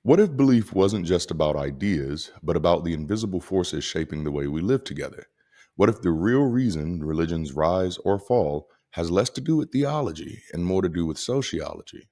What if belief wasn't just about ideas, but about the invisible forces shaping the way we live together? What if the real reason religions rise or fall has less to do with theology and more to do with sociology?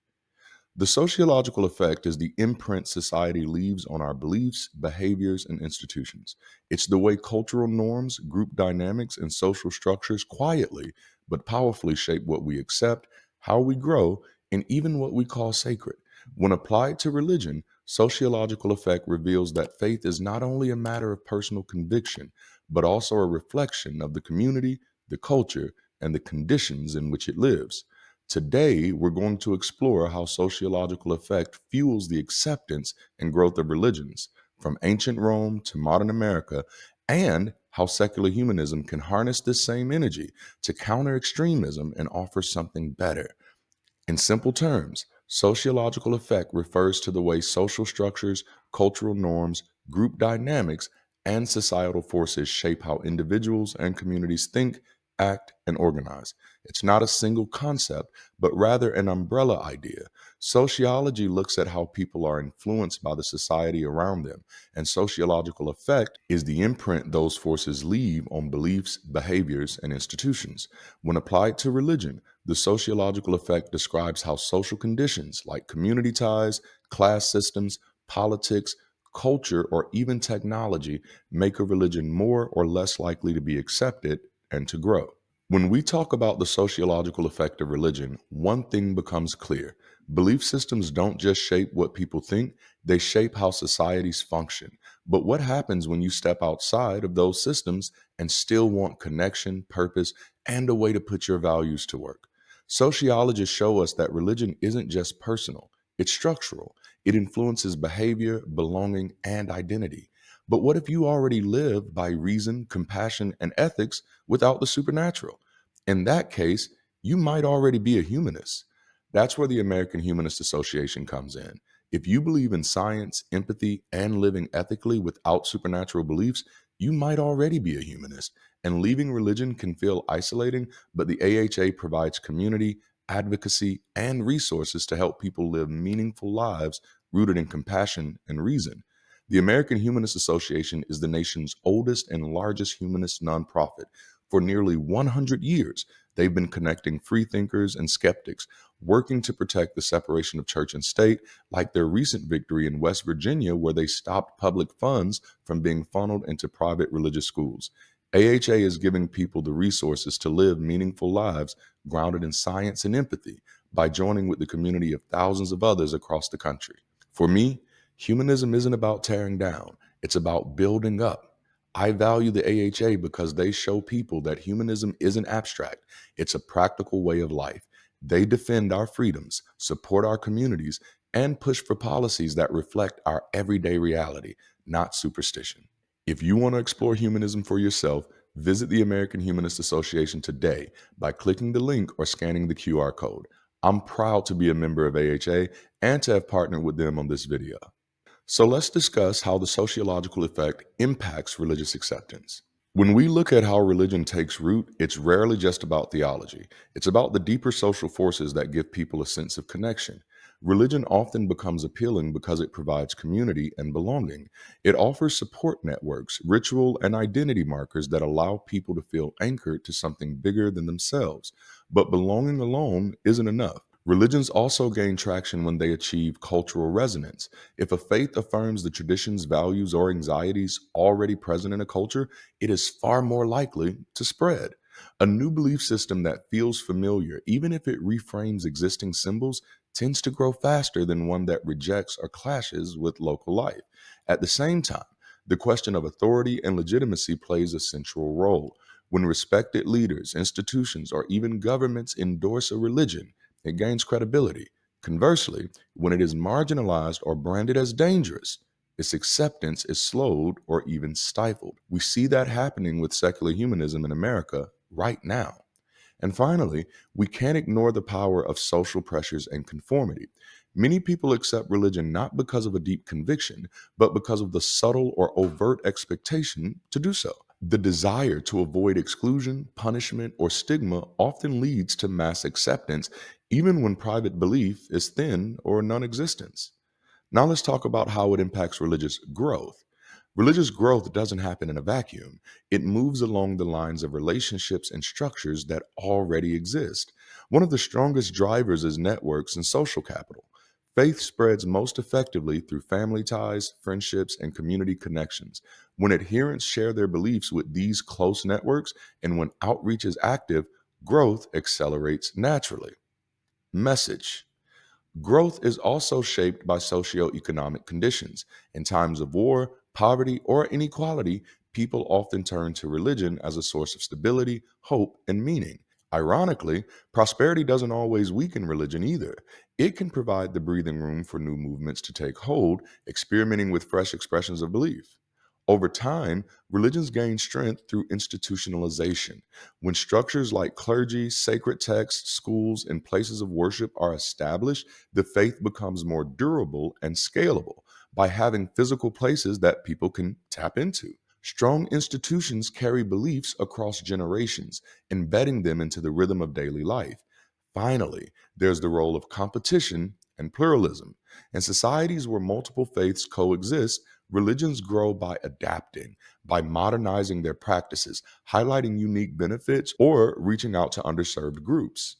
The sociological effect is the imprint society leaves on our beliefs, behaviors, and institutions. It's the way cultural norms, group dynamics, and social structures quietly but powerfully shape what we accept, how we grow, and even what we call sacred. When applied to religion, sociological effect reveals that faith is not only a matter of personal conviction, but also a reflection of the community, the culture, and the conditions in which it lives. Today, we're going to explore how sociological effect fuels the acceptance and growth of religions, from ancient Rome to modern America, and how secular humanism can harness this same energy to counter extremism and offer something better. In simple terms, sociological effect refers to the way social structures, cultural norms, group dynamics, and societal forces shape how individuals and communities think, act, and organize. It's not a single concept, but rather an umbrella idea. Sociology looks at how people are influenced by the society around them, and sociological effect is the imprint those forces leave on beliefs, behaviors, and institutions. When applied to religion, the sociological effect describes how social conditions like community ties, class systems, politics, culture, or even technology make a religion more or less likely to be accepted and to grow. When we talk about the sociological effect of religion, one thing becomes clear. Belief systems don't just shape what people think, they shape how societies function. But what happens when you step outside of those systems and still want connection, purpose, and a way to put your values to work? Sociologists show us that religion isn't just personal, it's structural. It influences behavior, belonging, and identity. But what if you already live by reason, compassion, and ethics without the supernatural? In that case, you might already be a humanist. That's where the American Humanist Association comes in. If you believe in science, empathy, and living ethically without supernatural beliefs, you might already be a humanist. And leaving religion can feel isolating, but the AHA provides community, advocacy, and resources to help people live meaningful lives rooted in compassion and reason. The American Humanist Association is the nation's oldest and largest humanist nonprofit. For nearly 100 years, they've been connecting freethinkers and skeptics, working to protect the separation of church and state, like their recent victory in West Virginia, where they stopped public funds from being funneled into private religious schools. AHA is giving people the resources to live meaningful lives grounded in science and empathy by joining with the community of thousands of others across the country. For me, humanism isn't about tearing down, it's about building up. I value the AHA because they show people that humanism isn't abstract, it's a practical way of life. They defend our freedoms, support our communities, and push for policies that reflect our everyday reality, not superstition. If you want to explore humanism for yourself, visit the American Humanist Association today by clicking the link or scanning the QR code. I'm proud to be a member of AHA and to have partnered with them on this video. So let's discuss how the sociological effect impacts religious acceptance. When we look at how religion takes root, it's rarely just about theology. It's about the deeper social forces that give people a sense of connection. Religion often becomes appealing because it provides community and belonging. It offers support networks, ritual, and identity markers that allow people to feel anchored to something bigger than themselves. But belonging alone isn't enough. Religions also gain traction when they achieve cultural resonance. If a faith affirms the traditions, values, or anxieties already present in a culture, it is far more likely to spread. A new belief system that feels familiar, even if it reframes existing symbols, tends to grow faster than one that rejects or clashes with local life. At the same time, the question of authority and legitimacy plays a central role. When respected leaders, institutions, or even governments endorse a religion, it gains credibility. Conversely, when it is marginalized or branded as dangerous, its acceptance is slowed or even stifled. We see that happening with secular humanism in America right now. And finally, we can't ignore the power of social pressures and conformity. Many people accept religion not because of a deep conviction, but because of the subtle or overt expectation to do so. The desire to avoid exclusion, punishment, or stigma often leads to mass acceptance, even when private belief is thin or non existent. Now let's talk about how it impacts religious growth. Religious growth doesn't happen in a vacuum. It moves along the lines of relationships and structures that already exist. One of the strongest drivers is networks and social capital. Faith spreads most effectively through family ties, friendships, and community connections. When adherents share their beliefs with these close networks and when outreach is active, growth accelerates naturally. Message. Growth is also shaped by socioeconomic conditions. In times of war, poverty, or inequality, people often turn to religion as a source of stability, hope, and meaning. Ironically, prosperity doesn't always weaken religion either. It can provide the breathing room for new movements to take hold, experimenting with fresh expressions of belief. Over time, religions gain strength through institutionalization. When structures like clergy, sacred texts, schools, and places of worship are established, the faith becomes more durable and scalable by having physical places that people can tap into. Strong institutions carry beliefs across generations, embedding them into the rhythm of daily life. Finally, there's the role of competition and pluralism. In societies where multiple faiths coexist, religions grow by adapting, by modernizing their practices, highlighting unique benefits, or reaching out to underserved groups.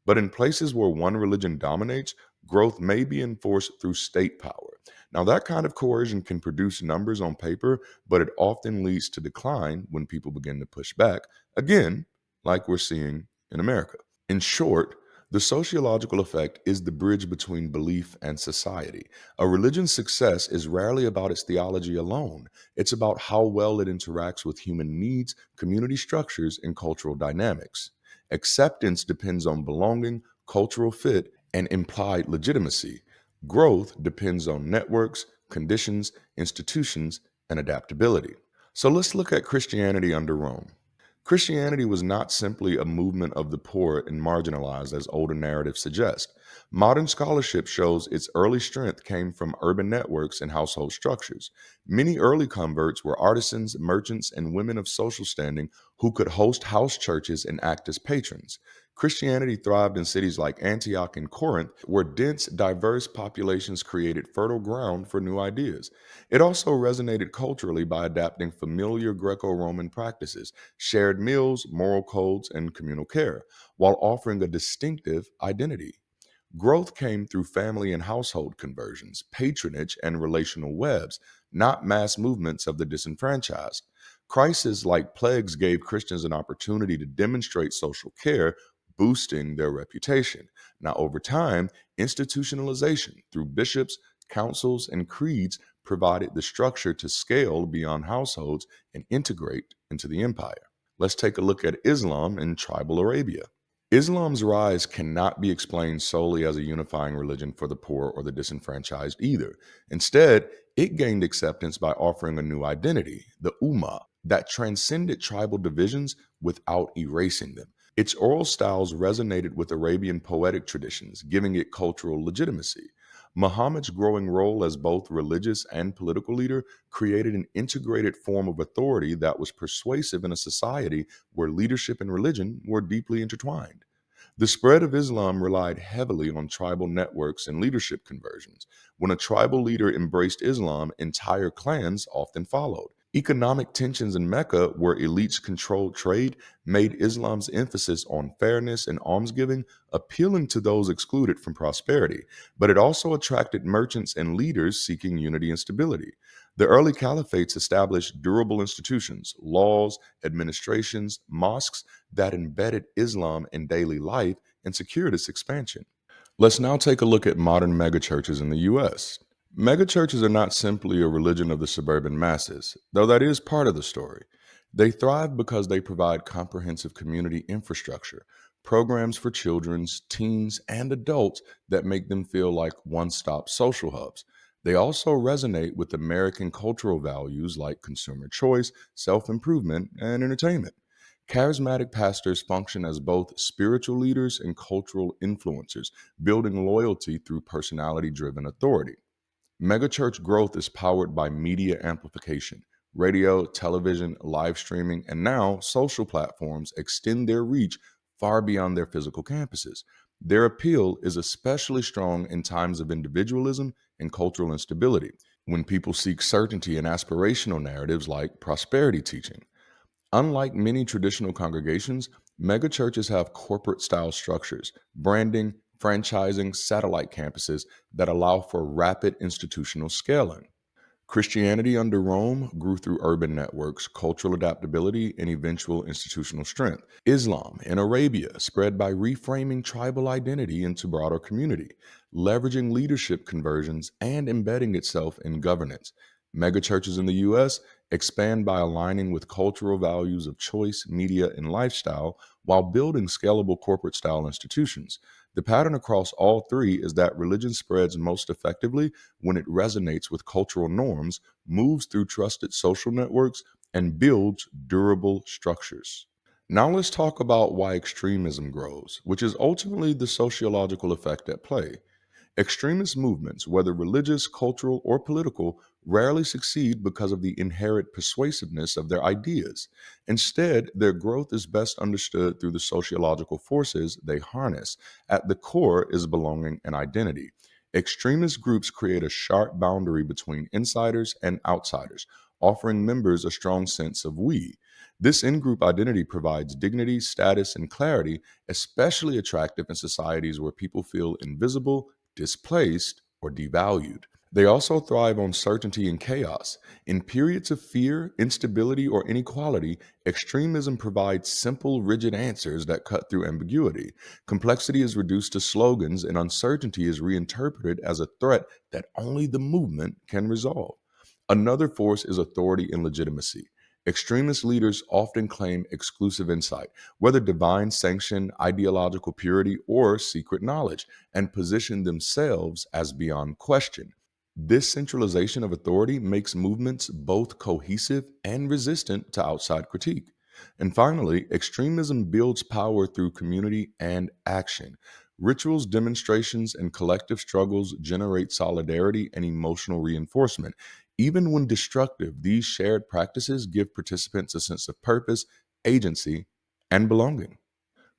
But in places where one religion dominates, growth may be enforced through state power. Now, that kind of coercion can produce numbers on paper, but it often leads to decline when people begin to push back, again, like we're seeing in America. In short, the sociological effect is the bridge between belief and society. A religion's success is rarely about its theology alone. It's about how well it interacts with human needs, community structures, and cultural dynamics. Acceptance depends on belonging, cultural fit, and implied legitimacy. Growth depends on networks, conditions, institutions, and adaptability. So let's look at Christianity under Rome. Christianity was not simply a movement of the poor and marginalized, as older narratives suggest. Modern scholarship shows its early strength came from urban networks and household structures. Many early converts were artisans, merchants, and women of social standing who could host house churches and act as patrons. Christianity thrived in cities like Antioch and Corinth, where dense, diverse populations created fertile ground for new ideas. It also resonated culturally by adapting familiar Greco Roman practices, shared meals, moral codes, and communal care, while offering a distinctive identity. Growth came through family and household conversions, patronage, and relational webs, not mass movements of the disenfranchised. Crises like plagues gave Christians an opportunity to demonstrate social care, boosting their reputation. Now, over time, institutionalization through bishops, councils, and creeds provided the structure to scale beyond households and integrate into the empire. Let's take a look at Islam in tribal Arabia. Islam's rise cannot be explained solely as a unifying religion for the poor or the disenfranchised either. Instead, it gained acceptance by offering a new identity, the Ummah, that transcended tribal divisions without erasing them. Its oral styles resonated with Arabian poetic traditions, giving it cultural legitimacy. Muhammad's growing role as both religious and political leader created an integrated form of authority that was persuasive in a society where leadership and religion were deeply intertwined. The spread of Islam relied heavily on tribal networks and leadership conversions. When a tribal leader embraced Islam, entire clans often followed. Economic tensions in Mecca, where elites controlled trade, made Islam's emphasis on fairness and almsgiving appealing to those excluded from prosperity, but it also attracted merchants and leaders seeking unity and stability. The early caliphates established durable institutions, laws, administrations, mosques that embedded Islam in daily life and secured its expansion. Let's now take a look at modern megachurches in the US. Megachurches are not simply a religion of the suburban masses, though that is part of the story. They thrive because they provide comprehensive community infrastructure, programs for children, teens, and adults that make them feel like one stop social hubs. They also resonate with American cultural values like consumer choice, self improvement, and entertainment. Charismatic pastors function as both spiritual leaders and cultural influencers, building loyalty through personality driven authority. Megachurch growth is powered by media amplification. Radio, television, live streaming, and now social platforms extend their reach far beyond their physical campuses. Their appeal is especially strong in times of individualism and cultural instability, when people seek certainty in aspirational narratives like prosperity teaching. Unlike many traditional congregations, megachurches have corporate style structures, branding, franchising, satellite campuses that allow for rapid institutional scaling. Christianity under Rome grew through urban networks, cultural adaptability, and eventual institutional strength. Islam in Arabia spread by reframing tribal identity into broader community, leveraging leadership conversions and embedding itself in governance. Megachurches in the US expand by aligning with cultural values of choice, media, and lifestyle while building scalable corporate style institutions. The pattern across all three is that religion spreads most effectively when it resonates with cultural norms, moves through trusted social networks, and builds durable structures. Now let's talk about why extremism grows, which is ultimately the sociological effect at play. Extremist movements, whether religious, cultural, or political, rarely succeed because of the inherent persuasiveness of their ideas. Instead, their growth is best understood through the sociological forces they harness. At the core is belonging and identity. Extremist groups create a sharp boundary between insiders and outsiders, offering members a strong sense of we. This in group identity provides dignity, status, and clarity, especially attractive in societies where people feel invisible, displaced, or devalued. They also thrive on certainty and chaos. In periods of fear, instability, or inequality, extremism provides simple, rigid answers that cut through ambiguity. Complexity is reduced to slogans, and uncertainty is reinterpreted as a threat that only the movement can resolve. Another force is authority and legitimacy. Extremist leaders often claim exclusive insight, whether divine sanction, ideological purity, or secret knowledge, and position themselves as beyond question. This centralization of authority makes movements both cohesive and resistant to outside critique. And finally, extremism builds power through community and action. Rituals, demonstrations, and collective struggles generate solidarity and emotional reinforcement. Even when destructive, these shared practices give participants a sense of purpose, agency, and belonging.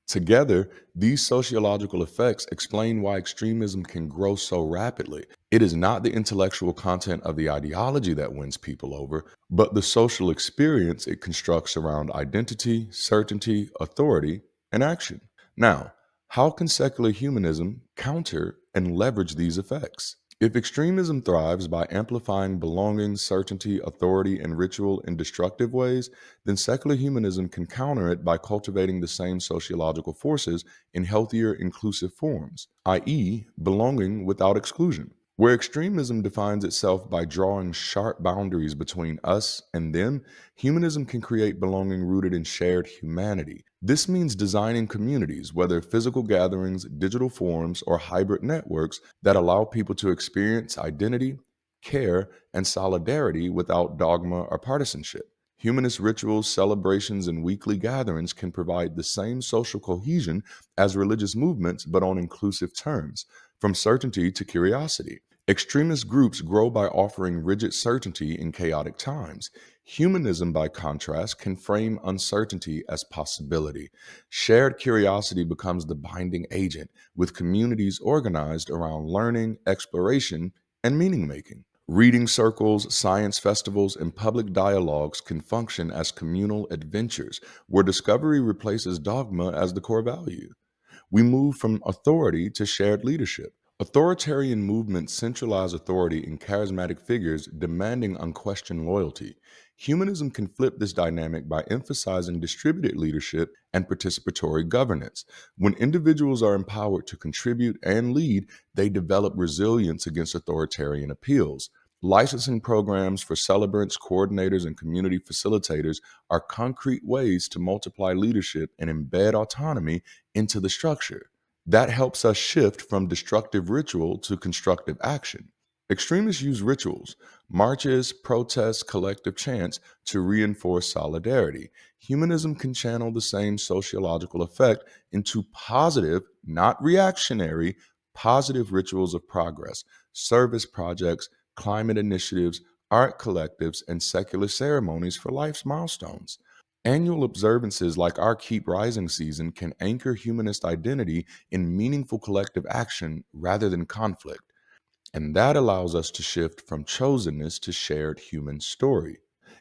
Together, these sociological effects explain why extremism can grow so rapidly. It is not the intellectual content of the ideology that wins people over, but the social experience it constructs around identity, certainty, authority, and action. Now, how can secular humanism counter and leverage these effects? If extremism thrives by amplifying belonging, certainty, authority, and ritual in destructive ways, then secular humanism can counter it by cultivating the same sociological forces in healthier, inclusive forms, i.e., belonging without exclusion. Where extremism defines itself by drawing sharp boundaries between us and them, humanism can create belonging rooted in shared humanity. This means designing communities, whether physical gatherings, digital forums, or hybrid networks, that allow people to experience identity, care, and solidarity without dogma or partisanship. Humanist rituals, celebrations, and weekly gatherings can provide the same social cohesion as religious movements, but on inclusive terms, from certainty to curiosity. Extremist groups grow by offering rigid certainty in chaotic times. Humanism, by contrast, can frame uncertainty as possibility. Shared curiosity becomes the binding agent, with communities organized around learning, exploration, and meaning making. Reading circles, science festivals, and public dialogues can function as communal adventures where discovery replaces dogma as the core value. We move from authority to shared leadership. Authoritarian movements centralize authority in charismatic figures demanding unquestioned loyalty. Humanism can flip this dynamic by emphasizing distributed leadership and participatory governance. When individuals are empowered to contribute and lead, they develop resilience against authoritarian appeals. Licensing programs for celebrants, coordinators, and community facilitators are concrete ways to multiply leadership and embed autonomy into the structure. That helps us shift from destructive ritual to constructive action. Extremists use rituals, marches, protests, collective chants to reinforce solidarity. Humanism can channel the same sociological effect into positive, not reactionary, positive rituals of progress, service projects, climate initiatives, art collectives, and secular ceremonies for life's milestones. Annual observances like our Keep Rising season can anchor humanist identity in meaningful collective action rather than conflict, and that allows us to shift from chosenness to shared human story.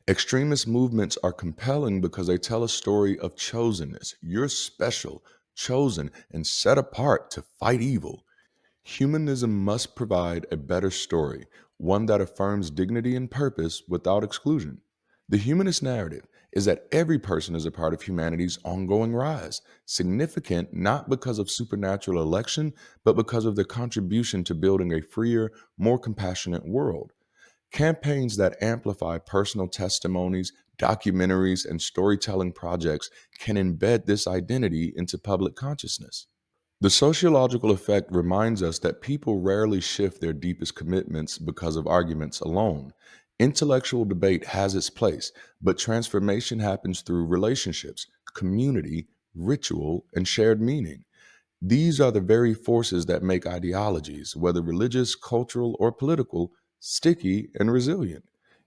Extremist movements are compelling because they tell a story of chosenness. You're special, chosen, and set apart to fight evil. Humanism must provide a better story, one that affirms dignity and purpose without exclusion. The humanist narrative is that every person is a part of humanity's ongoing rise, significant not because of supernatural election, but because of their contribution to building a freer, more compassionate world. Campaigns that amplify personal testimonies, documentaries, and storytelling projects can embed this identity into public consciousness. The sociological effect reminds us that people rarely shift their deepest commitments because of arguments alone. Intellectual debate has its place, but transformation happens through relationships, community, ritual, and shared meaning. These are the very forces that make ideologies, whether religious, cultural, or political, sticky and resilient.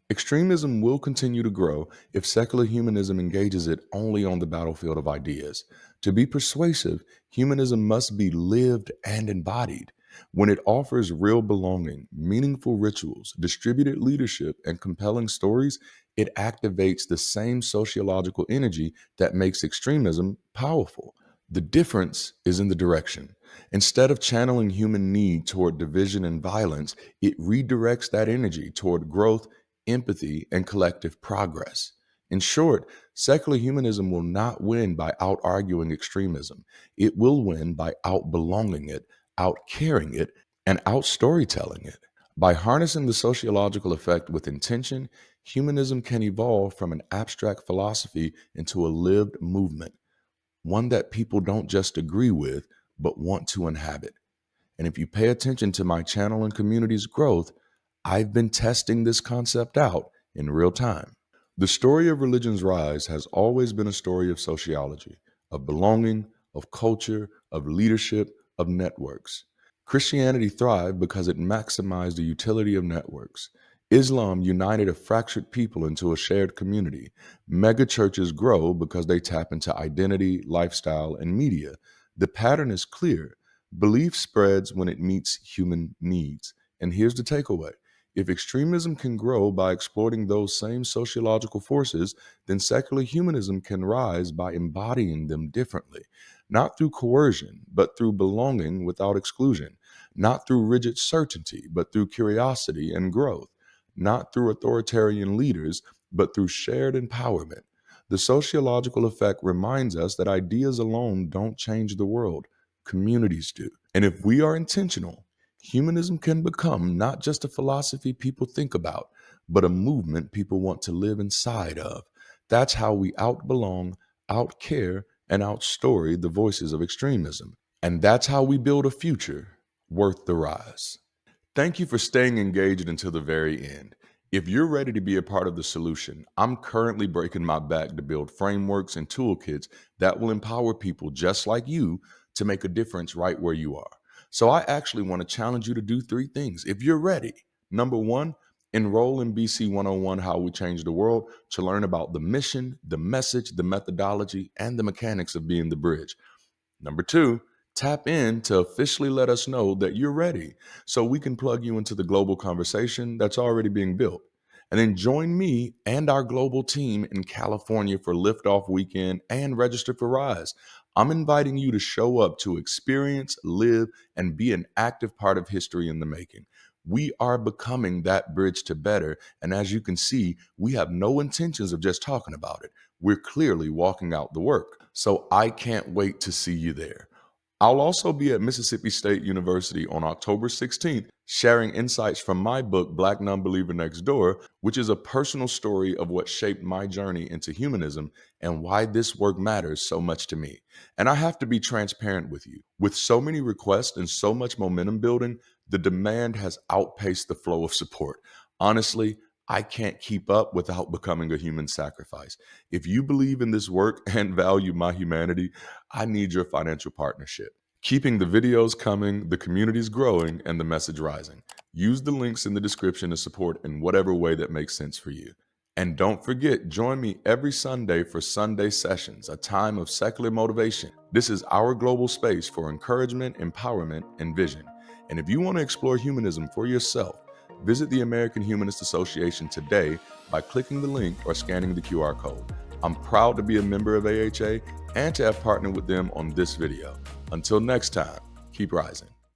Extremism will continue to grow if secular humanism engages it only on the battlefield of ideas. To be persuasive, humanism must be lived and embodied. When it offers real belonging, meaningful rituals, distributed leadership, and compelling stories, it activates the same sociological energy that makes extremism powerful. The difference is in the direction. Instead of channeling human need toward division and violence, it redirects that energy toward growth, empathy, and collective progress. In short, secular humanism will not win by out arguing extremism. It will win by out belonging it, out caring it, and out storytelling it. By harnessing the sociological effect with intention, humanism can evolve from an abstract philosophy into a lived movement, one that people don't just agree with, but want to inhabit. And if you pay attention to my channel and community's growth, I've been testing this concept out in real time. The story of religion's rise has always been a story of sociology, of belonging, of culture, of leadership, of networks. Christianity thrived because it maximized the utility of networks. Islam united a fractured people into a shared community. Megachurches grow because they tap into identity, lifestyle, and media. The pattern is clear. Belief spreads when it meets human needs. And here's the takeaway: if extremism can grow by exploiting those same sociological forces, then secular humanism can rise by embodying them differently, not through coercion, but through belonging without exclusion, not through rigid certainty, but through curiosity and growth, not through authoritarian leaders, but through shared empowerment. The sociological effect reminds us that ideas alone don't change the world, communities do. And if we are intentional, humanism can become not just a philosophy people think about, but a movement people want to live inside of. That's how we outbelong, outcare, and outstory the voices of extremism. And that's how we build a future worth the rise. Thank you for staying engaged until the very end. If you're ready to be a part of the solution, I'm currently breaking my back to build frameworks and toolkits that will empower people just like you to make a difference right where you are. So I actually want to challenge you to do three things if you're ready. Number one, enroll in BC 101 How We Change the World to learn about the mission, the message, the methodology, and the mechanics of being the bridge. Number two, tap in to officially let us know that you're ready so we can plug you into the global conversation that's already being built. And then join me and our global team in California for Liftoff Weekend and register for Rise. I'm inviting you to show up to experience, live, and be an active part of history in the making. We are becoming that bridge to better. And as you can see, we have no intentions of just talking about it. We're clearly walking out the work. So I can't wait to see you there. I'll also be at Mississippi State University on October 16th, sharing insights from my book, Black Nonbeliever Next Door, which is a personal story of what shaped my journey into humanism and why this work matters so much to me. And I have to be transparent with you. With so many requests and so much momentum building, the demand has outpaced the flow of support. Honestly, I can't keep up without becoming a human sacrifice. If you believe in this work and value my humanity, I need your financial partnership. Keeping the videos coming, the communities growing, and the message rising. Use the links in the description to support in whatever way that makes sense for you. And don't forget, join me every Sunday for Sunday Sessions, a time of secular motivation. This is our global space for encouragement, empowerment, and vision. And if you want to explore humanism for yourself, visit the American Humanist Association today by clicking the link or scanning the QR code. I'm proud to be a member of AHA and to have partnered with them on this video. Until next time, keep rising.